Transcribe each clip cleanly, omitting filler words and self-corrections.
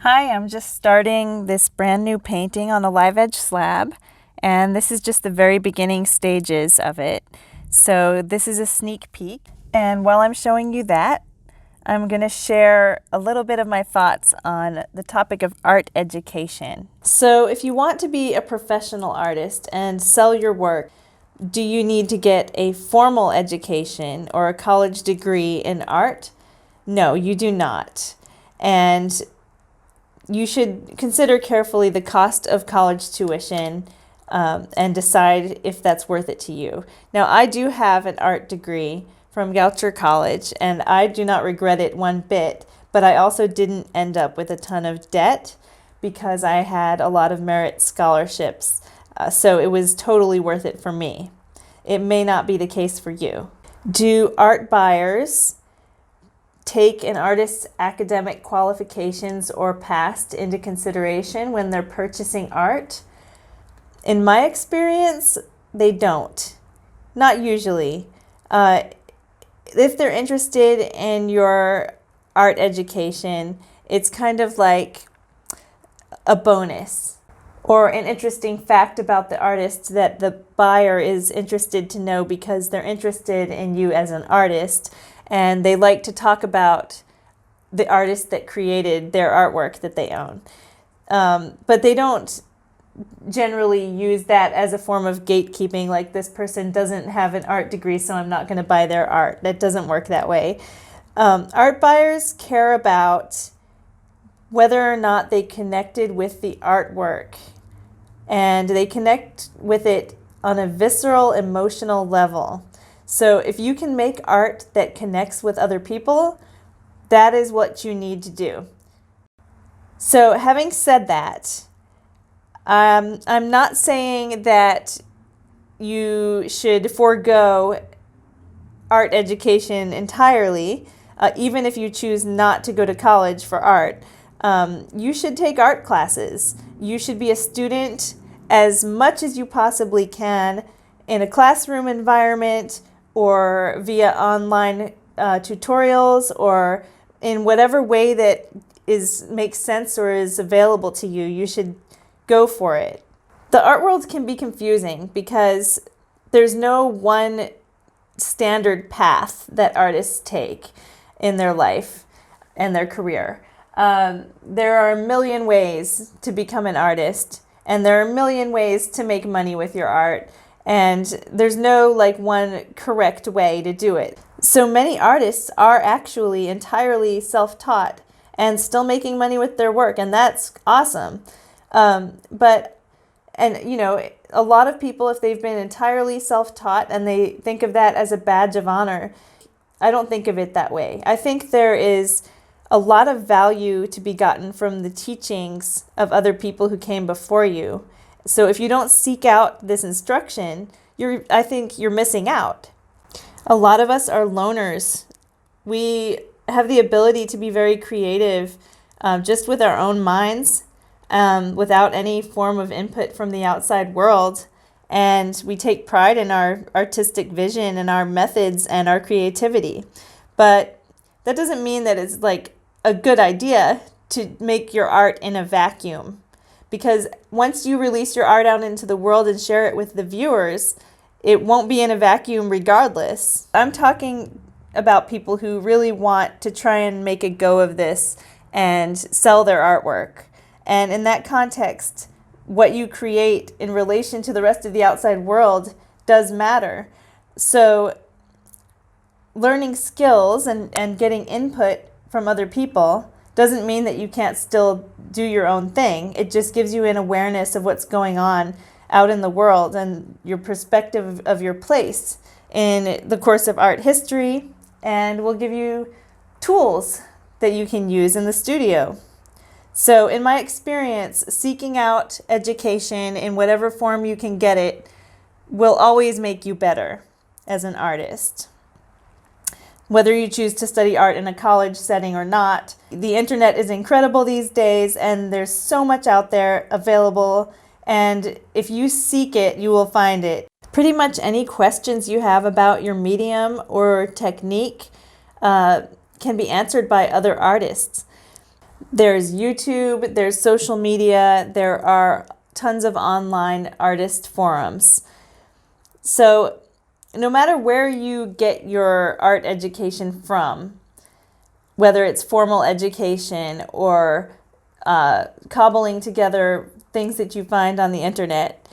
Hi, I'm just starting this brand new painting on a live edge slab, and this is just the very beginning stages of it. So this is a sneak peek, and while I'm showing you that, I'm going to share a little bit of my thoughts on the topic of art education. So if you want to be a professional artist and sell your work, do you need to get a formal education or a college degree in art? No, you do not. And you should consider carefully the cost of college tuition and decide if that's worth it to you. Now, I do have an art degree from Goucher College, and I do not regret it one bit, but I also didn't end up with a ton of debt because I had a lot of merit scholarships, so it was totally worth it for me. It may not be the case for you. Do art buyers take an artist's academic qualifications or past into consideration when they're purchasing art? In my experience, they don't. Not usually. If they're interested in your art education, it's kind of like a bonus or an interesting fact about the artist that the buyer is interested to know because they're interested in you as an artist, and they like to talk about the artist that created their artwork that they own. But they don't generally use that as a form of gatekeeping, like this person doesn't have an art degree, so I'm not going to buy their art. That doesn't work that way. Art buyers care about whether or not they connected with the artwork, and they connect with it on a visceral, emotional level. So if you can make art that connects with other people, that is what you need to do. So having said that, I'm not saying that you should forego art education entirely, even if you choose not to go to college for art. You should take art classes. You should be a student as much as you possibly can in a classroom environment or via online tutorials or in whatever way that makes sense or is available to you. You should go for it. The art world can be confusing because there's no one standard path that artists take in their life and their career. There are a million ways to become an artist, and there are a million ways to make money with your art, and there's no one correct way to do it. So many artists are actually entirely self-taught and still making money with their work, and that's awesome. A lot of people, if they've been entirely self-taught and they think of that as a badge of honor, I don't think of it that way. I think there is a lot of value to be gotten from the teachings of other people who came before you. So if you don't seek out this instruction, I think you're missing out. A lot of us are loners. We have the ability to be very creative just with our own minds, without any form of input from the outside world. And we take pride in our artistic vision and our methods and our creativity. But that doesn't mean that it's a good idea to make your art in a vacuum. Because once you release your art out into the world and share it with the viewers, it won't be in a vacuum regardless. I'm talking about people who really want to try and make a go of this and sell their artwork. And in that context, what you create in relation to the rest of the outside world does matter. So learning skills and getting input from other people doesn't mean that you can't still do your own thing. It just gives you an awareness of what's going on out in the world and your perspective of your place in the course of art history, and will give you tools that you can use in the studio. So in my experience, seeking out education in whatever form you can get it will always make you better as an artist. Whether you choose to study art in a college setting or not, the internet is incredible these days, and there's so much out there available, and if you seek it, you will find it. Pretty much any questions you have about your medium or technique can be answered by other artists. There's YouTube, there's social media, there are tons of online artist forums. So no matter where you get your art education from, whether it's formal education or cobbling together things that you find on the internet,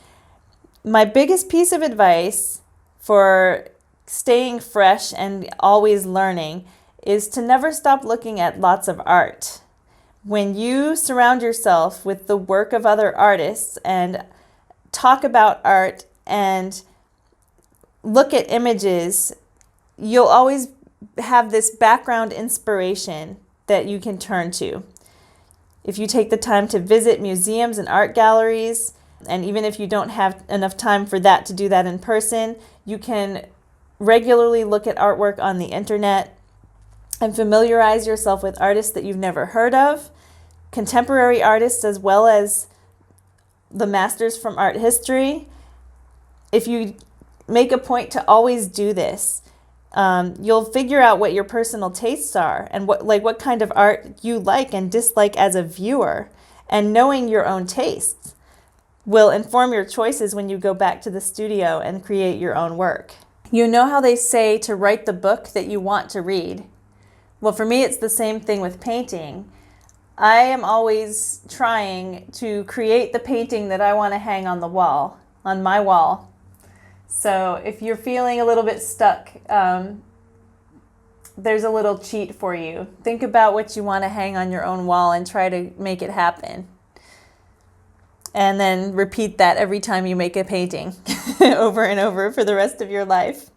my biggest piece of advice for staying fresh and always learning is to never stop looking at lots of art. When you surround yourself with the work of other artists and talk about art and look at images, you'll always have this background inspiration that you can turn to. If you take the time to visit museums and art galleries, and even if you don't have enough time for that to do that in person, you can regularly look at artwork on the internet and familiarize yourself with artists that you've never heard of, contemporary artists as well as the masters from art history. If you make a point to always do this, you'll figure out what your personal tastes are and what kind of art you like and dislike as a viewer. And knowing your own tastes will inform your choices when you go back to the studio and create your own work. You know how they say to write the book that you want to read? Well, for me, it's the same thing with painting. I am always trying to create the painting that I want to hang on the wall, on my wall. So if you're feeling a little bit stuck, there's a little cheat for you. Think about what you want to hang on your own wall and try to make it happen. And then repeat that every time you make a painting over and over for the rest of your life.